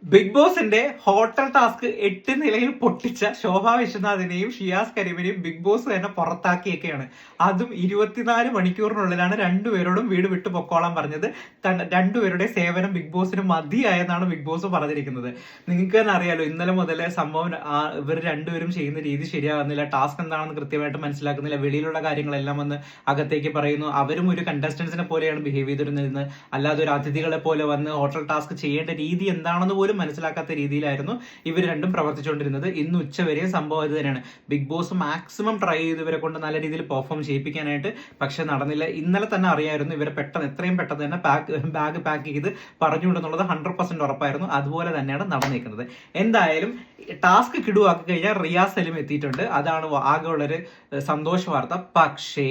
Big ബോസിന്റെ hotel task 8 നിലയിൽ പൊട്ടിച്ച ശോഭാ വിശ്വനാഥിനെയും ഷിയാസ് കരീമിനെയും ബിഗ് ബോസ് തന്നെ പുറത്താക്കിയൊക്കെയാണ്. അതും 24 മണിക്കൂറിനുള്ളിലാണ് രണ്ടുപേരോടും വീട് വിട്ടു പൊക്കോളാൻ പറഞ്ഞത്. രണ്ടുപേരുടെ സേവനം ബിഗ് ബോസിന് മതിയായെന്നാണ് ബിഗ് ബോസ് പറഞ്ഞിരിക്കുന്നത്. നിങ്ങൾക്ക് തന്നെ അറിയാലോ, ഇന്നലെ മുതലേ സംഭവം ഇവർ രണ്ടുപേരും ചെയ്യുന്ന രീതി ശരിയാകുന്നില്ല. ടാസ്ക് എന്താണെന്ന് കൃത്യമായിട്ട് മനസ്സിലാക്കുന്നില്ല. വെളിയിലുള്ള കാര്യങ്ങളെല്ലാം വന്ന് അകത്തേക്ക് പറയുന്നു. അവരും ഒരു കണ്ടസ്റ്റൻസിനെ പോലെയാണ് ബിഹേവ് ചെയ്തിരുന്നത്. അല്ലാതെ ഒരു അതിഥികളെ പോലെ വന്ന് ഹോട്ടൽ ടാസ്ക് ചെയ്യേണ്ട രീതി എന്താണെന്ന് പോലും മനസ്സിലാക്കാത്ത രീതിയിലായിരുന്നു ഇവർ രണ്ടും പ്രവർത്തിച്ചുകൊണ്ടിരുന്നത്. ഇന്ന് ഉച്ചവരെയും സംഭവം ഇത് തന്നെയാണ്. ബിഗ് ബോസ് മാക്സിമം ട്രൈ ചെയ്ത് ഇവരെ കൊണ്ട് നല്ല രീതിയിൽ പെർഫോം ചെയ്യിപ്പിക്കാനായിട്ട്, പക്ഷെ നടന്നില്ല. ഇന്നലെ തന്നെ അറിയായിരുന്നു ഇവരെ എത്രയും പെട്ടെന്ന് തന്നെ ബാഗ് പാക്ക് ചെയ്ത് പറഞ്ഞുകൊണ്ടെന്നുള്ളത് 100% ഉറപ്പായിരുന്നു. അതുപോലെ തന്നെയാണ് നടന്നിരിക്കുന്നത്. എന്തായാലും ടാസ്ക് കിടുവാക്കി കഴിഞ്ഞാൽ റിയാസ് സലീം എത്തിയിട്ടുണ്ട്. അതാണ് ആകെ ഉള്ളൊരു സന്തോഷ വാർത്ത. പക്ഷേ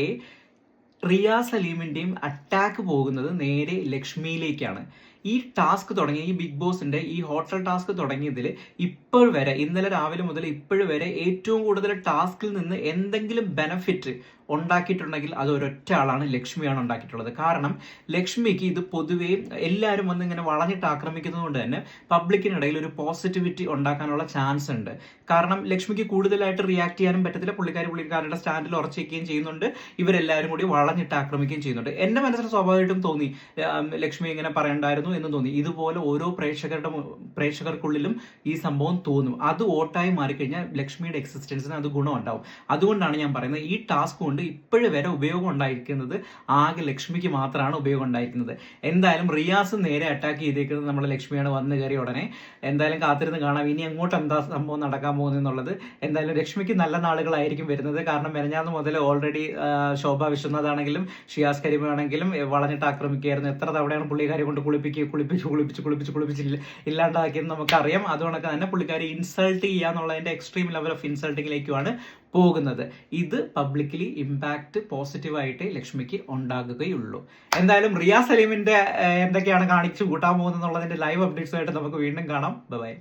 റിയാസ് സലീമിന്റെയും അറ്റാക്ക് പോകുന്നത് നേരെ ലക്ഷ്മിയിലേക്കാണ്. ഈ ടാസ്ക് തുടങ്ങി, ഈ ബിഗ് ബോസിന്റെ ഈ ഹോട്ടൽ ടാസ്ക് തുടങ്ങിയതിൽ ഇപ്പോൾ വരെ, ഇന്നലെ രാവിലെ മുതൽ ഇപ്പോഴും വരെ ഏറ്റവും കൂടുതൽ ടാസ്കിൽ നിന്ന് എന്തെങ്കിലും ബെനഫിറ്റ് ഉണ്ടാക്കിയിട്ടുണ്ടെങ്കിൽ അത് ഒരൊറ്റ ആളാണ്, ലക്ഷ്മിയാണ് ഉണ്ടാക്കിയിട്ടുള്ളത്. കാരണം ലക്ഷ്മിക്ക് ഇത് പൊതുവേ എല്ലാവരും വന്ന് ഇങ്ങനെ വളഞ്ഞിട്ട് ആക്രമിക്കുന്നത് കൊണ്ട് തന്നെ പബ്ലിക്കിനിടയിൽ ഒരു പോസിറ്റിവിറ്റി ഉണ്ടാക്കാനുള്ള ചാൻസ് ഉണ്ട്. കാരണം ലക്ഷ്മിക്ക് കൂടുതലായിട്ട് റിയാക്ട് ചെയ്യാനും പറ്റത്തില്ല. പുള്ളിക്കാരുടെ സ്റ്റാൻഡിൽ ഉറച്ചിരിക്കുകയും ചെയ്യുന്നുണ്ട്. ഇവരെല്ലാവരും കൂടി വളഞ്ഞിട്ട് ആക്രമിക്കുകയും ചെയ്യുന്നുണ്ട്. എന്റെ മനസ്സിൽ സ്വാഭാവികമായിട്ടും തോന്നി, ലക്ഷ്മി ഇങ്ങനെ പറയണ്ടായിരുന്നു എന്ന് തോന്നി. ഇതുപോലെ ഓരോ പ്രേക്ഷകർക്കുള്ളിലും ഈ സംഭവം തോന്നും. അത് വോട്ടായി മാറിക്കഴിഞ്ഞാൽ ലക്ഷ്മിയുടെ എക്സിസ്റ്റൻസിന് അത് ഗുണം ഉണ്ടാവും. അതുകൊണ്ടാണ് ഞാൻ പറയുന്നത്, ഈ ടാസ്ക് കൊണ്ട് ഇപ്പോഴും വരെ ഉപയോഗം ഉണ്ടായിരിക്കുന്നത് ആകെ ലക്ഷ്മിക്ക് മാത്രമാണ് ഉപയോഗം ഉണ്ടായിരിക്കുന്നത്. എന്തായാലും റിയാസ് നേരെ അറ്റാക്ക് ചെയ്തേക്കുന്നത് നമ്മുടെ ലക്ഷ്മിയാണ്. വന്നു കയറിയ ഉടനെ എന്തായാലും കാത്തിരുന്ന് കാണാം ഇനി അങ്ങോട്ട് എന്താ സംഭവം നടക്കാൻ പോകുന്നത്. എന്തായാലും ലക്ഷ്മിക്ക് നല്ല നാളുകളായിരിക്കും വരുന്നത്. കാരണം മെനഞ്ഞാന്ന് മുതൽ ഓൾറെഡി ശോഭ വിശ്വനാഥ് ആണെങ്കിലും ഷിയാസ് കരീം ആണെങ്കിലും വളഞ്ഞിട്ട് ആക്രമിക്കുകയായിരുന്നു. എത്ര തവണയാണ് പുള്ളിക്കാരെ കൊണ്ട് കുളിപ്പിച്ച് ഇല്ലാണ്ടാക്കിയെന്ന് നമുക്കറിയാം. അതുകൊണ്ടൊക്കെ തന്നെ പുള്ളിക്കാരി ഇൻസൾട്ട് ചെയ്യാന്നുള്ളതിന്റെ എക്സ്ട്രീം ലെവൽ ഓഫ് ഇൻസൾട്ടിങ്ങിലേക്കുമാണ് പോകുന്നത്. ഇത് പബ്ലിക്കലി ഇമ്പാക്ട് പോസിറ്റീവായിട്ട് ലക്ഷ്മിക്ക് ഉണ്ടാകുകയുള്ളൂ. എന്തായാലും റിയാസ് സലീമിന്റെ എന്തൊക്കെയാണ് കാണിച്ചു കൂട്ടാൻ പോകുന്നത് എന്നുള്ളതിന്റെ ലൈവ് അപ്ഡേറ്റ്സുമായിട്ട് നമുക്ക് വീണ്ടും കാണാം. ബൈ.